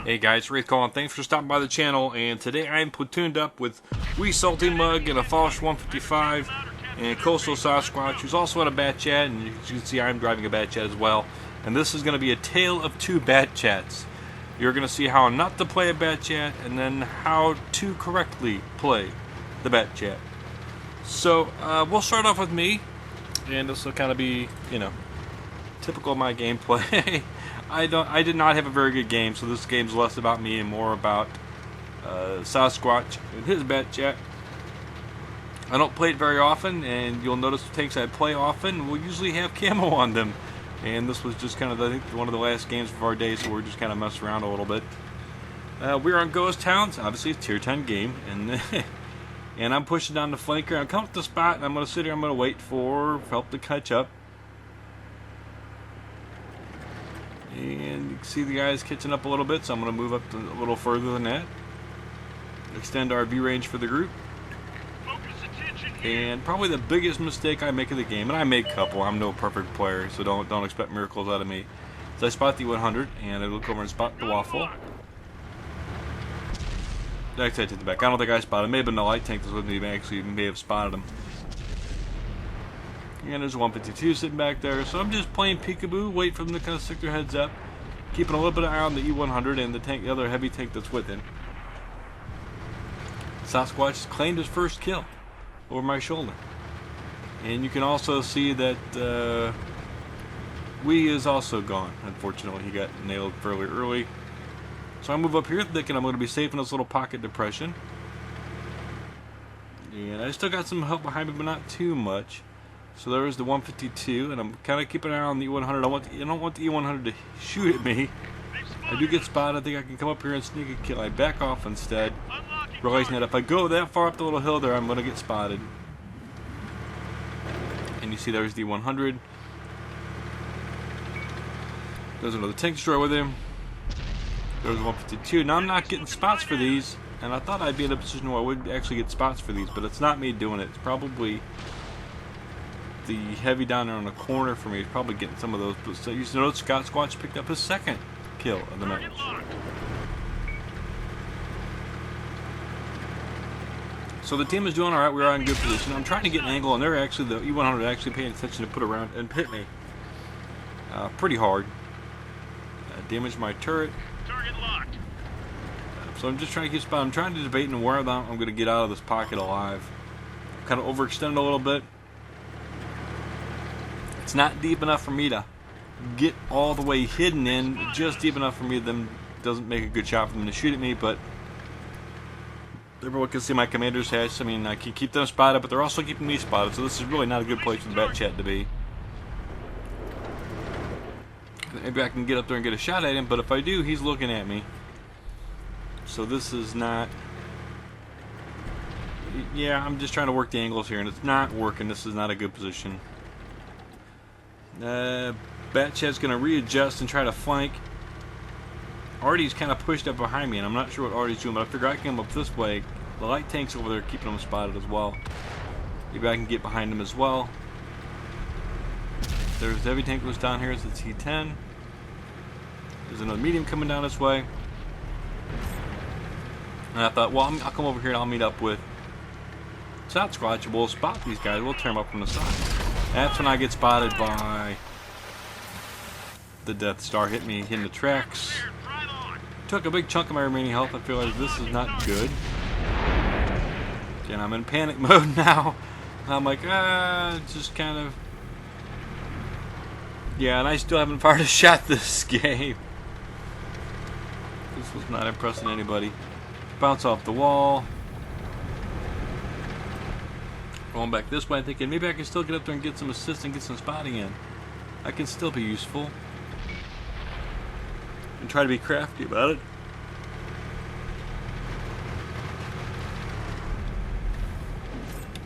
Hey guys, Wraith calling. Thanks for stopping by the channel. And today I am platooned up with Wee Salty Mug and a Fosh 155 and Coastal Sasquatch, who's also at a Bat Chat. And as you can see, I'm driving a Bat Chat as well. And this is going to be a tale of two Bat Chats. You're going to see how not to play a Bat Chat and then how to correctly play the Bat Chat. So we'll start off with me, and this will kind of be, you know, typical of my gameplay. I did not have a very good game, so this game's less about me and more about Sasquatch and his Bat Chat. I don't play it very often, and you'll notice the tanks I play often will usually have camo on them. And this was just kind of, I think, one of the last games of our day, so we're just kind of messing around a little bit. We're on Ghost Towns, obviously it's a tier 10 game, and and I'm pushing down the flanker. I'm coming to the spot, and I'm going to sit here, I'm going to wait for help to catch up. And you can see the guys catching up a little bit, so I'm going to move up a little further than that. Extend our view range for the group. And probably the biggest mistake I make of the game, and I make a couple, I'm no perfect player, so don't expect miracles out of me, is I spot the 100, and I look over and spot the waffle. Actually, I take the back. I don't think I spotted him. It may have been the light tank that's with me, actually may have spotted him. And there's 152 sitting back there, so I'm just playing peekaboo, wait for them to kind of stick their heads up, keeping a little bit of eye on the E100 and the other heavy tank that's with him. Sasquatch claimed his first kill over my shoulder, and you can also see that Wee is also gone. Unfortunately, he got nailed fairly early. So I move up here thinking I'm going to be safe in this little pocket depression, and I still got some help behind me, but not too much. So there is the 152, and I'm kind of keeping an eye on the E100. I don't want the E100 to shoot at me. I do get spotted. I think I can come up here and sneak a kill. I back off instead, realizing that if I go that far up the little hill there, I'm going to get spotted. And you see there's the 100. There's another tank destroyer with him. There's 152. Now I'm not getting spots for these, and I thought I'd be in a position where I would actually get spots for these, but it's not me doing it. It's probably the heavy down there on the corner for me is probably getting some of those. But so you notice Sasquatch picked up his second kill of the match. So the team is doing alright. We're in good position. I'm trying to get an angle, and they're actually, the E100 actually paying attention to put around and hit me pretty hard. Damaged my turret. Target locked. So I'm just trying to keep spot. I'm trying to debate where I'm going to get out of this pocket alive. Kind of overextended a little bit. It's not deep enough for me to get all the way hidden in, just deep enough for me them doesn't make a good shot for them to shoot at me, but everyone can see my commander's hatch. I mean, I can keep them spotted, but they're also keeping me spotted, so this is really not a good place for the Bat Chat to be. Maybe I can get up there and get a shot at him, but if I do, he's looking at me. So this is not... Yeah, I'm just trying to work the angles here, and it's not working. This is not a good position. Bat Chat's going to readjust and try to flank. Artie's kind of pushed up behind me, and I'm not sure what Artie's doing, but I figure I can come up this way. The light tank's over there keeping him spotted as well. Maybe I can get behind him as well. There's the heavy tank goes down here. It's the T10. There's another medium coming down this way. And I thought, well, I'll come over here and I'll meet up with Sasquatch, and we'll spot these guys. We'll tear them up from the side. That's when I get spotted by the Death Star. Hit me, hitting the tracks. Took a big chunk of my remaining health. I feel like this is not good. And I'm in panic mode now. And I'm like, just kind of... Yeah, and I still haven't fired a shot this game. This was not impressing anybody. Bounce off the wall. Going back this way, thinking maybe I can still get up there and get some assist and get some spotting in. I can still be useful. And try to be crafty about it.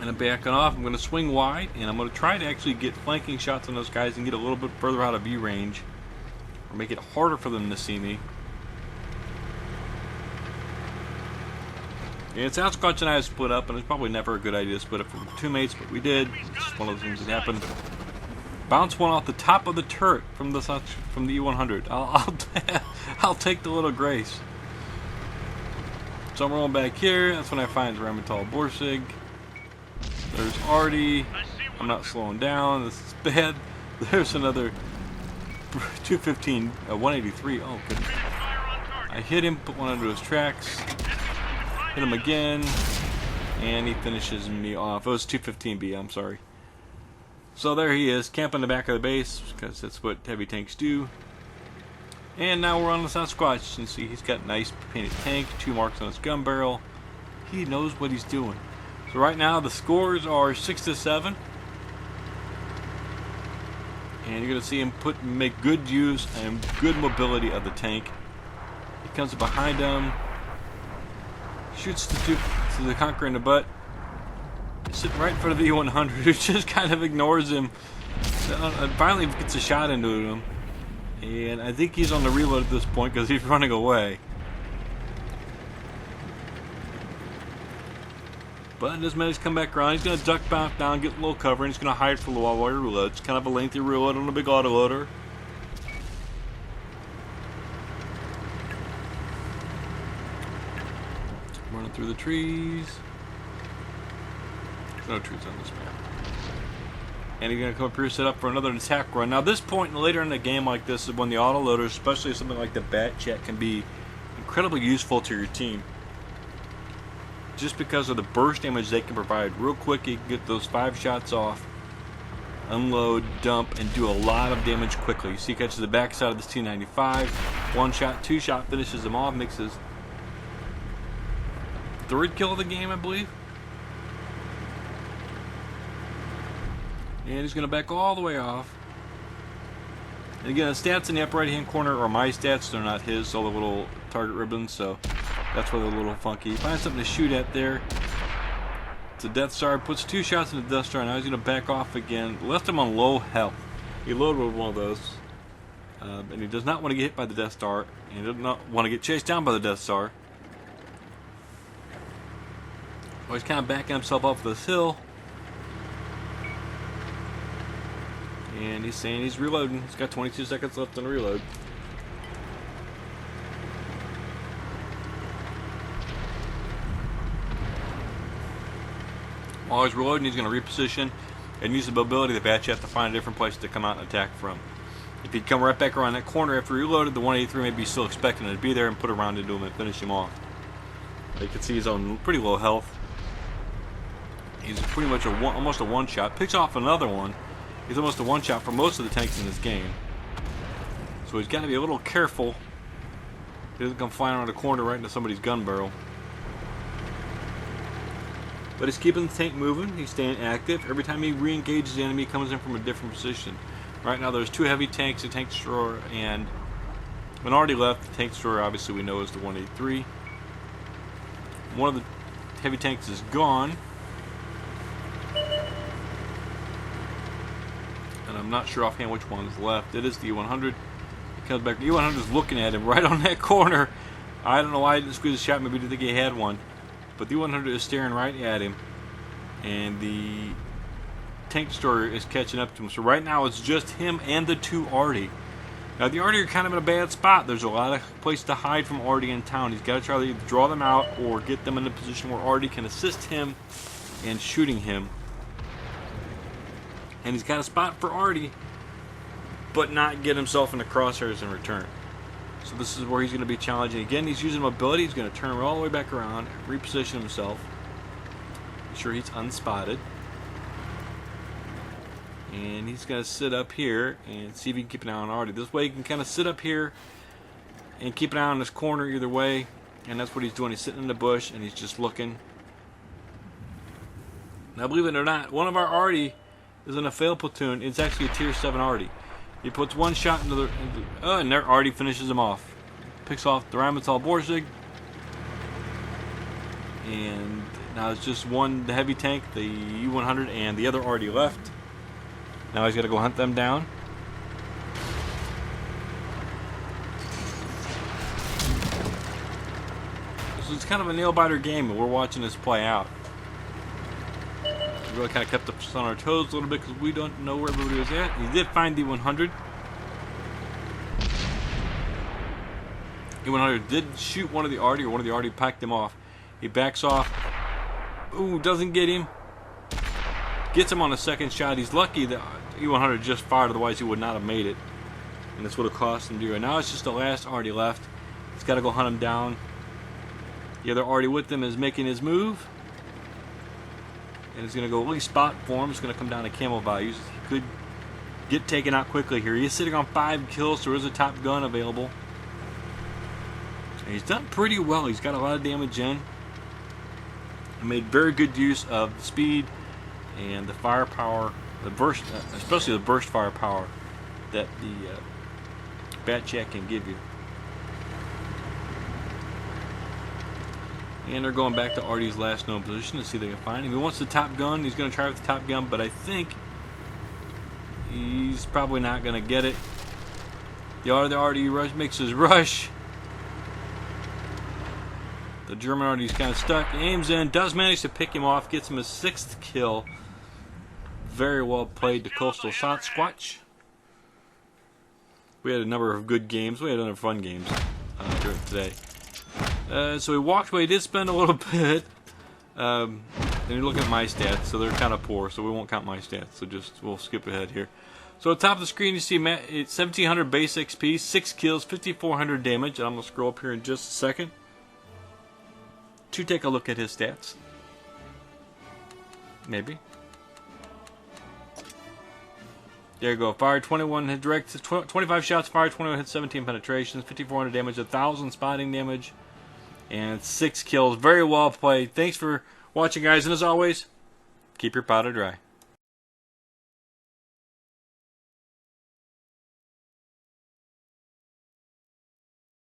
And I'm backing off. I'm going to swing wide, and I'm going to try to actually get flanking shots on those guys and get a little bit further out of view range, or make it harder for them to see me. And Sasquatch and I have split up, and it's probably never a good idea to split up from two mates, but we did. It's just one of those things that happened. Bounce one off the top of the turret from the E100. I'll take the little grace. So I'm rolling back here. That's when I find Rheinmetall Borsig. There's Artie. I'm not slowing down. This is bad. There's another 215, 183. Oh, goodness. I hit him, put one under his tracks. Hit him again. And he finishes me off. It was 215B, I'm sorry. So there he is, camping in the back of the base, because that's what heavy tanks do. And now we're on the Sasquatch. You can see he's got a nice painted tank, 2 marks on his gun barrel. He knows what he's doing. So right now the scores are 6-7. And you're going to see him make good use and good mobility of the tank. He comes up behind him, shoots the Conqueror in the butt. He's sitting right in front of the E100, who just kind of ignores him. Finally gets a shot into him. And I think he's on the reload at this point because he's running away. But in this minute, he's come back around. He's going to duck back down, get a little cover, and he's going to hide for a little while he reloads. It's kind of a lengthy reload on a big autoloader. Running through the trees. There's no trees on this map. And he's going to come up here, set up for another attack run. Now, this point later in the game like this is when the autoloader, especially something like the Bat Chat, can be incredibly useful to your team. Just because of the burst damage they can provide. Real quick, you can get those 5 shots off, unload, dump, and do a lot of damage quickly. You see, he catches the backside of this T95. 1 shot, 2 shot, finishes him off, makes his 3rd kill of the game, I believe. And he's going to back all the way off. And again, the stats in the upper right hand corner are my stats. They're not his, all the little target ribbons, so that's why they're a little funky. He finds something to shoot at there. It's a Death Star. Puts 2 shots in the Death Star. Now he's going to back off again. Left him on low health. He loaded with one of those. And he does not want to get hit by the Death Star. And he does not want to get chased down by the Death Star. Well, he's kind of backing himself up this hill. And he's saying he's reloading. He's got 22 seconds left on the reload. While he's reloading, he's going to reposition and use the mobility of the Bat Chat to find a different place to come out and attack from. If he'd come right back around that corner after he reloaded, the 183 may be still expecting it to be there and put a round into him and finish him off. You can see he's on pretty low health. He's pretty much almost a one-shot. Picks off another one. He's almost a one-shot for most of the tanks in this game. So he's got to be a little careful. He doesn't come flying around a corner right into somebody's gun barrel. But he's keeping the tank moving. He's staying active. Every time he re-engages the enemy, he comes in from a different position. Right now there's 2 heavy tanks, a tank destroyer, and an already left. The tank destroyer, obviously, we know is the 183. One of the heavy tanks is gone. And I'm not sure offhand which one's left. It is the E100. He comes back. The E100 is looking at him right on that corner. I don't know why he didn't squeeze a shot. Maybe he didn't think he had one. But the E100 is staring right at him. And the tank destroyer is catching up to him. So right now it's just him and the 2 Artie. Now the Artie are kind of in a bad spot. There's a lot of place to hide from Artie in town. He's got to try to either draw them out or get them in a position where Artie can assist him in shooting him. And he's got a spot for Artie, but not get himself in the crosshairs in return. So this is where he's going to be challenging. Again, he's using mobility. He's going to turn all the way back around, reposition himself. Make sure he's unspotted. And he's going to sit up here and see if he can keep an eye on Artie. This way he can kind of sit up here and keep an eye on this corner either way. And that's what he's doing. He's sitting in the bush and he's just looking. Now, believe it or not, one of our Artie is in a failed platoon. It's actually a tier 7 Artie. He puts 1 shot into the... and there Artie finishes him off. Picks off the Rheinmetall Borsig. And now it's just the heavy tank, the U-100, and the other Artie left. Now he's got to go hunt them down. So it's kind of a nail-biter game, and we're watching this play out. We really kind of kept us on our toes a little bit because we don't know where everybody was at. He did find the 100. The 100 did shoot one of the Artie, or one of the Artie packed him off. He backs off. Ooh, doesn't get him. Gets him on a second shot. He's lucky that E100 just fired, otherwise he would not have made it. And this would have cost him dear. And now it's just the last Artie left. He's got to go hunt him down. The other Artie with him is making his move. And he's going to go really spot for him. It's going to come down to camo values. He could get taken out quickly here. He is sitting on 5 kills, so there is a top gun available. And he's done pretty well. He's got a lot of damage in. He made very good use of the speed and the firepower, the burst, especially the burst firepower that the Batchat can give you. And they're going back to Artie's last known position to see if they can find him. He wants the top gun. He's going to try with the top gun, but I think he's probably not going to get it. The other Artie makes his rush. The German Artie's kind of stuck. Aims in, does manage to pick him off, gets him his 6th kill. Very well played to Coastal Sasquatch. We had a number of good games. We had other fun games during today. So he walked away. He did spend a little bit. And you're looking at my stats, so they're kind of poor, so we won't count my stats. So we'll skip ahead here. So at the top of the screen, you see it's 1700 base XP, 6 kills, 5400 damage. And I'm going to scroll up here in just a second to take a look at his stats. Maybe. There you go. Fired 21, hit direct 25 shots, fired 21, hit 17 penetrations, 5400 damage, 1000 spotting damage, and 6 kills. Very well played. Thanks for watching, guys, and as always, keep your powder dry.